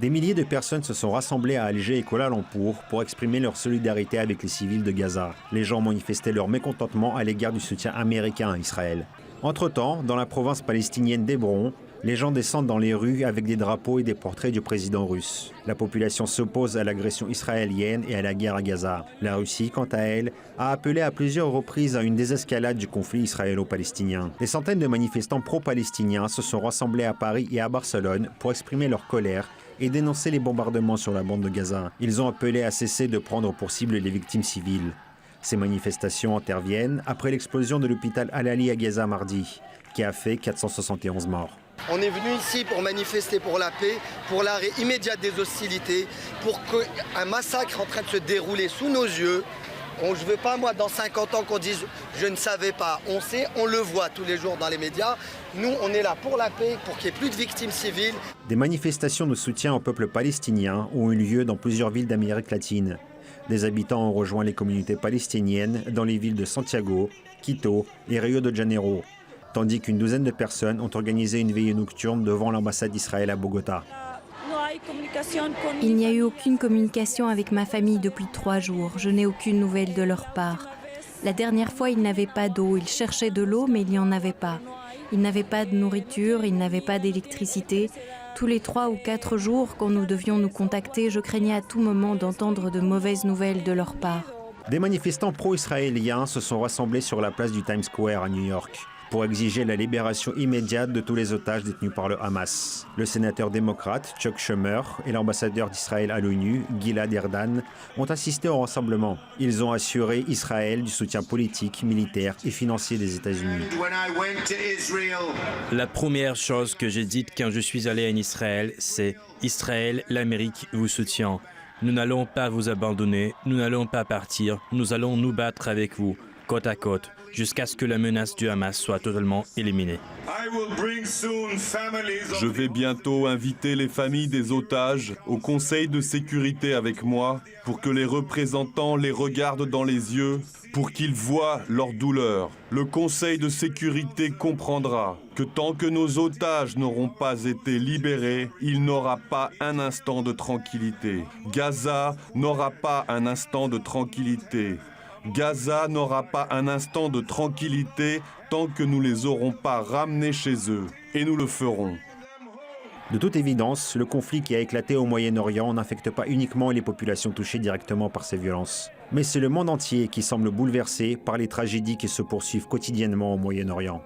Des milliers de personnes se sont rassemblées à Alger et Kuala Lumpur pour exprimer leur solidarité avec les civils de Gaza. Les gens manifestaient leur mécontentement à l'égard du soutien américain à Israël. Entre-temps, dans la province palestinienne d'Hébron, les gens descendent dans les rues avec des drapeaux et des portraits du président russe. La population s'oppose à l'agression israélienne et à la guerre à Gaza. La Russie, quant à elle, a appelé à plusieurs reprises à une désescalade du conflit israélo-palestinien. Des centaines de manifestants pro-palestiniens se sont rassemblés à Paris et à Barcelone pour exprimer leur colère et dénoncer les bombardements sur la bande de Gaza. Ils ont appelé à cesser de prendre pour cible les victimes civiles. Ces manifestations interviennent après l'explosion de l'hôpital Al-Ali à Gaza mardi, qui a fait 471 morts. On est venu ici pour manifester pour la paix, pour l'arrêt immédiat des hostilités, pour qu'un massacre en train de se dérouler sous nos yeux. Je ne veux pas, moi, dans 50 ans, qu'on dise « je ne savais pas ». On sait, on le voit tous les jours dans les médias. Nous, on est là pour la paix, pour qu'il n'y ait plus de victimes civiles. Des manifestations de soutien au peuple palestinien ont eu lieu dans plusieurs villes d'Amérique latine. Des habitants ont rejoint les communautés palestiniennes dans les villes de Santiago, Quito et Rio de Janeiro, tandis qu'une douzaine de personnes ont organisé une veillée nocturne devant l'ambassade d'Israël à Bogota. Il n'y a eu aucune communication avec ma famille depuis 3 jours. Je n'ai aucune nouvelle de leur part. La dernière fois, ils n'avaient pas d'eau. Ils cherchaient de l'eau, mais il n'y en avait pas. Ils n'avaient pas de nourriture, ils n'avaient pas d'électricité. Tous les 3 ou 4 jours, quand nous devions nous contacter, je craignais à tout moment d'entendre de mauvaises nouvelles de leur part. Des manifestants pro-israéliens se sont rassemblés sur la place du Times Square à New York pour exiger la libération immédiate de tous les otages détenus par le Hamas. Le sénateur démocrate Chuck Schumer et l'ambassadeur d'Israël à l'ONU, Gilad Erdan, ont assisté au rassemblement. Ils ont assuré Israël du soutien politique, militaire et financier des États-Unis. La première chose que j'ai dite quand je suis allé en Israël, c'est « Israël, l'Amérique vous soutient. Nous n'allons pas vous abandonner, nous n'allons pas partir, nous allons nous battre avec vous, côte à côte, jusqu'à ce que la menace du Hamas soit totalement éliminée. Je vais bientôt inviter les familles des otages au Conseil de sécurité avec moi pour que les représentants les regardent dans les yeux, pour qu'ils voient leur douleur. Le Conseil de sécurité comprendra que tant que nos otages n'auront pas été libérés, il n'aura pas un instant de tranquillité. Gaza n'aura pas un instant de tranquillité. Gaza n'aura pas un instant de tranquillité tant que nous ne les aurons pas ramenés chez eux. Et nous le ferons. De toute évidence, le conflit qui a éclaté au Moyen-Orient n'affecte pas uniquement les populations touchées directement par ces violences. Mais c'est le monde entier qui semble bouleversé par les tragédies qui se poursuivent quotidiennement au Moyen-Orient.